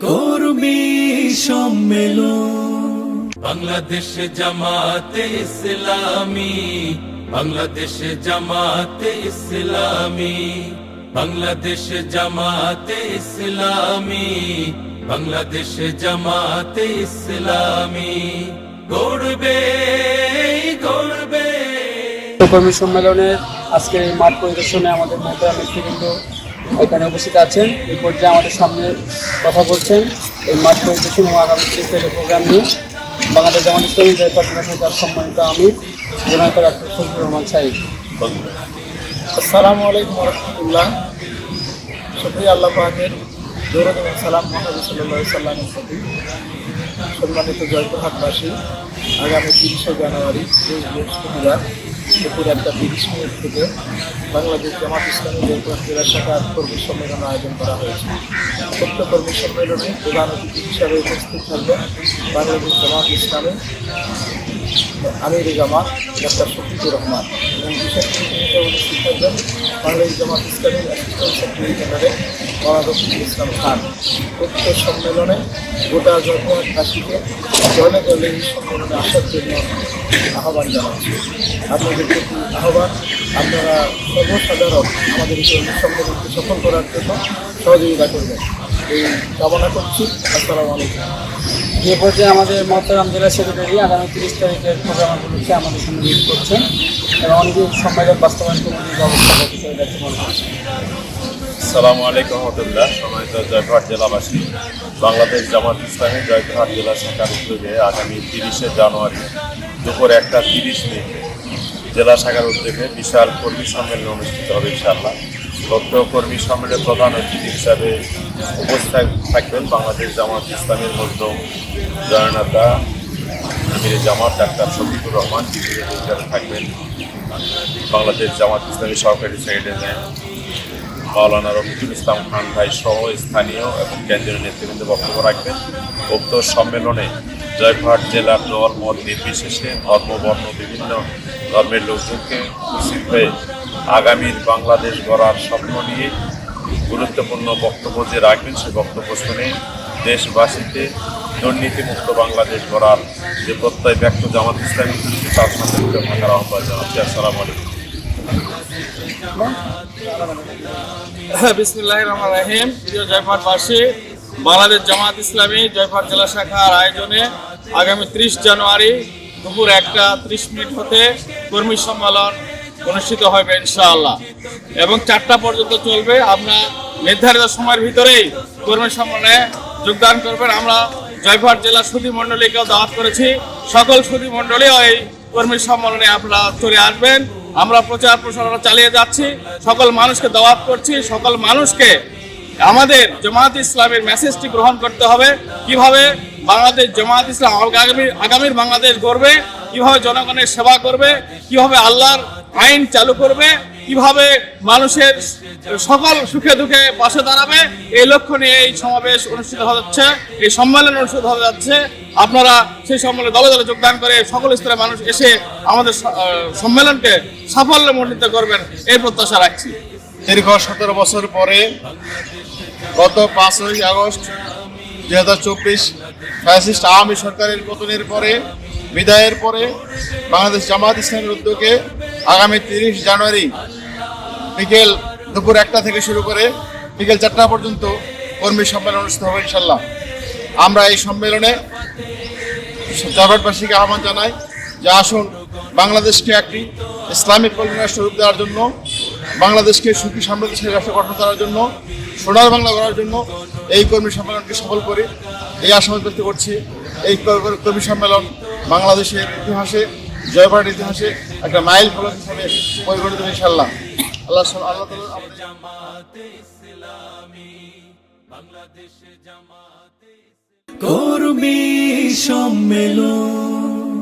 কর্মী সম্মেলন। বাংলাদেশ জামাতে ইসলামী, বাংলাদেশ জামাতে ইসলামী, বাংলাদেশ জামাতে ইসলামী, বাংলাদেশ জামাতে ইসলামী গড়বে গড়বে। কর্মী সম্মেলনের আজকে মাঠ পরিদর্শনে আমাদের মোহতারাম নেতৃবৃন্দ এখানে উপস্থিত আছেন। এই পর্যায়ে আমাদের সামনে কথা বলছেন এই মাঠ পরিদর্শন এবং আগামী 30 তারিখের প্রোগ্রাম নিয়ে বাংলাদেশ জামাত ইসলামী জয়পাট সম্মানিত আমির জনাব ডক্টর ফজলুর রহমান সাহেব। আসসালামু আলাইকুম রহমতুল্লাহ। শুকরিয়া আল্লাহ পাকের, দরুদ এবং সালাম মুহাম্মদ সাল্লাল্লাহু আলাইহি সাল্লামের প্রতি। সম্মানিত জয়পুরহাটবাসী, আগামী 30শে জানুয়ারি বৃহস্পতিবার দুপুর 1:30 থেকে বাংলাদেশ জামাত ইসলামী জয়পুরহাট জেলা শাখার কর্মী সম্মেলন আয়োজন করা হয়েছে। উক্ত কর্মী সম্মেলনে প্রধান অতিথি হিসাবে উপস্থিত থাকবেন বাংলাদেশ জামাত ইসলামী আমির জামাত ডক্টর শফিকুর রহমান এবং বিশেষ অতিথি হিসেবে উপস্থিত থাকবেন বাংলাদেশ জামাত ইসলামীর অ্যাসিস্ট্যান্ট সেক্রেটারি জেনারেল মাওলানা রফিকুল ইসলাম খান। উক্ত সম্মেলনে গোটা জয়পুরহাটবাসীকে দলে দলে এই সম্মেলনে আসার জন্য আহ্বান জানাচ্ছি। আপনাদের প্রতি আহ্বান, আপনারা সর্বসাধারণ আমাদের এই সম্মেলনকে সফল করার জন্য সহযোগিতা করবেন এই কামনা করছি। আসসালামু আলাইকুম। এ পর্যায়ে আমাদের মোহতারাম জেলা সেক্রেটারি আগামী 30 তারিখের প্রোগ্রাম উপলক্ষে আমাদের সঙ্গে মিট করছেন এবং অনেকে সম্মেলন বাস্তবায়ন কমিটির ব্যবস্থাপক হিসেবে দায়িত্ব পালন করছেন। আসসালামু আলাইকুম রহমতুল্লাহ। সম্মানিত জয়পুরহাট জেলাবাসী, বাংলাদেশ জামাত ইসলামী জয়পুরহাট জেলা শাখার উদ্যোগে আগামী 30শে জানুয়ারি দুপুর 1:30 জেলা শাখার উদ্যোগে বিশাল কর্মী সম্মেলন অনুষ্ঠিত হবে ইনশাআল্লাহ। উক্ত কর্মী সম্মেলনের প্রধান অতিথি হিসাবে উপস্থিত থাকবেন বাংলাদেশ জামাত ইসলামের মধ্যম জননেতা আমির জামাত ডাক্তার শফিকুর রহমান। বিশেষ হিসাবে থাকবেন বাংলাদেশ জামাত ইসলামী সহকারী সেক্রেটারি মাওলানা রফিকুল ইসলাম খান ভাই সহ স্থানীয় এবং কেন্দ্রীয় নেতৃবৃন্দ বক্তব্য রাখবেন। উক্ত সম্মেলনে জয়পুরহাট জেলার দল মত নির্বিশেষে ধর্মবর্ণ বিভিন্ন ধর্মের লোকজনকে উপস্থিত হয়ে আগামীর বাংলাদেশ গড়ার স্বপ্ন নিয়ে গুরুত্বপূর্ণ বক্তব্য যে রাখবেন সে বক্তব্য শুনে দেশবাসীতে দুর্নীতিমুক্ত বাংলাদেশ গড়ার যে প্রত্যয় ব্যক্ত জামাত ইসলামী করেছে তার সাথে থাকার আহ্বান জানাচ্ছি। আসসালামু আলাইকুম। বিসমিল্লাহির রহমানির রহিম। প্রিয় জয়পুরহাটবাসী, বাংলাদেশ জামাত ইসলামী জয়পুরহাট জেলা শাখার আয়োজনে আগামী 30 জানুয়ারি দুপুর 1:30 হতে কর্মী সম্মেলন অনুষ্ঠিত হবে ইনশাআল্লাহ এবং 4টা পর্যন্ত চলবে। আমরা নির্ধারিত সময়ের ভিতরেই কর্মী সম্মেলনে যোগদান করবেন। আমরা জয়পুরহাট জেলা সুধী মণ্ডলীকেও দাওয়াত করেছি। সকল সুধী মণ্ডলীও এই কর্মী সম্মেলনে আপনারা চলে আসবেন। আমরা প্রচার প্রসারণা চালিয়ে যাচ্ছি, সকল মানুষকে দাওয়াত করছি। সকল মানুষকে আমাদের জামাত ইসলামের মেসেজটি গ্রহণ করতে হবে। কিভাবে বাংলাদেশ জামাত ইসলাম আগামীর বাংলাদেশ গড়বে, কিভাবে জনগণের সেবা করবে, কিভাবে আল্লাহর আইন চালু করবে, কিভাবে মানুষের সকল সুখে দুঃখে পাশে দাঁড়াবে, এই লক্ষ্য নিয়ে এই সমাবেশ অনুষ্ঠিত হচ্ছে, এই সম্মেলন অনুষ্ঠিত হতে যাচ্ছে। আপনারা সেই সম্মেলনে দলে দলে যোগদান করে সকল স্তরের মানুষ এসে আমাদের সম্মেলনকে সাফল্যমণ্ডিত করবেন এই প্রত্যাশা রাখছি। দীর্ঘ 17 বছর পরে গত 5ই আগস্ট 2024 ফ্যাসিস্ট আওয়ামী সরকারের পতনের পরে বিদায়ের পরে বাংলাদেশ জামাত ইসলামের উদ্যোগে আগামী 30 জানুয়ারি বিকেল দুপুর 1টা থেকে শুরু করে বিকেল 4টা পর্যন্ত কর্মী সম্মেলন অনুষ্ঠিত হবে ইনশাল্লাহ। আমরা এই সম্মেলনে জয়পুরহাটবাসীকে আহ্বান জানাই যে আসুন বাংলাদেশকে একটি ইসলামিক কল্যাণ রাষ্ট্র রূপ দেওয়ার জন্য, বাংলাদেশকে সুখী সমৃদ্ধশালী রাষ্ট্র গঠন করার জন্য, সোনার বাংলা গড়ার জন্য এই কর্মী সম্মেলনকে সফল করি এই আশাবাদ ব্যক্ত করছি। এই কর্মী সম্মেলন বাংলাদেশের ইতিহাসে, জয়পুরহাটের ইতিহাসে একটা মাইল ফলক হিসাবে পরিগণিত ইনশাআল্লাহ। আল্লাহ কর্মী সম্মেলন।